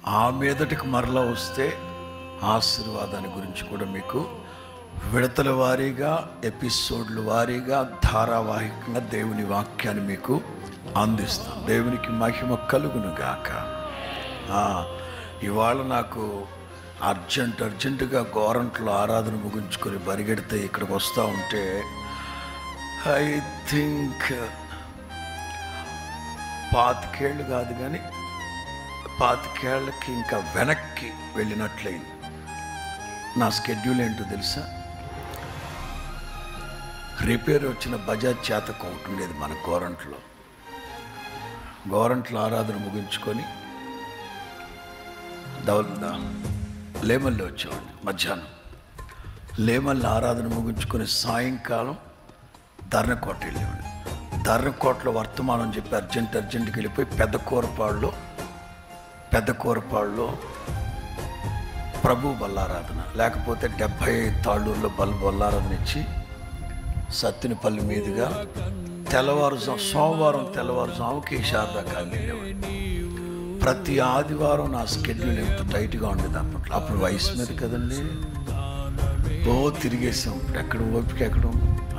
ఆ మీదటికి మరలా వస్తే ఆశీర్వాదాన్ని గురించి కూడా మీకు విడతల వారీగా, ఎపిసోడ్ల వారీగా, ధారావాహికంగా దేవుని వాక్యాన్ని మీకు అందిస్తాం. దేవునికి మహిమ కలుగును గాక. ఇవాళ నాకు అర్జెంటుగా గోరంట్లో ఆరాధన ముగించుకొని పరిగెడితే ఇక్కడికి వస్తూ ఉంటే ఐ థింక్ 25 ఏళ్ళు కాదు కానీ 25 ఏళ్ళకి ఇంకా వెనక్కి వెళ్ళినట్లయింది. నా స్కెడ్యూల్ ఏంటో తెలుసా? రిపేర్ వచ్చిన బజాజ్ చేతకు ఒకటి ఉండేది మన గోరంట్లో ఆరాధన ముగించుకొని లేమల్లో వచ్చేవాడిని. మధ్యాహ్నం లేమల్లో ఆరాధన ముగించుకొని సాయంకాలం ధర్నకోట వెళ్ళేవాడిని. ధర్నకోటలో వర్తమానం చెప్పి అర్జెంటుకి వెళ్ళిపోయి పెద్ద కూరపాడులో ప్రభు బల్లారాధన, లేకపోతే 75 తాళ్ళూరులో బల్లారాధన ఇచ్చి సత్తినపల్లి మీదుగా సోమవారం తెల్లవారుజాముకి శారదా కాలనీ వెళ్ళేవాడిని. ప్రతి ఆదివారం నా స్కెడ్యూల్ ఎంత టైట్గా ఉండేది అప్పట్లో. అప్పుడు వయసు మీద కదండి, తిరిగేసాం. ఇప్పుడు ఎక్కడ ఓపిక ఎక్కడ.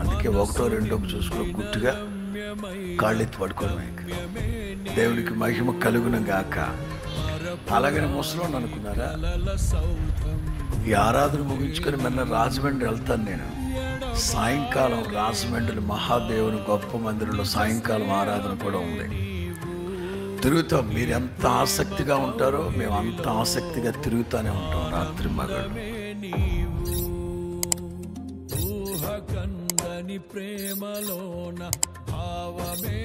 అందుకే 1, 2 చూసుకుని గుట్టుగా కాళ్ళెత్తి పడుకోవడమే. దేవునికి మహిమ కలుగును గాక. అలాగని ముసలోని అనుకున్నారా? ఈ ఆరాధన ముగించుకొని మొన్న రాజమండ్రి వెళ్తాను నేను. సాయంకాలం రాజమండ్రి మహాదేవుని గొప్ప మందిరంలో సాయంకాలం ఆరాధన కూడా ఉంది. తిరుగుతాం. మీరు ఎంత ఆసక్తిగా ఉంటారో మేము అంత ఆసక్తిగా తిరుగుతూనే ఉంటాం రాత్రి మగళ్ళు. ప్రేమలోన భావమే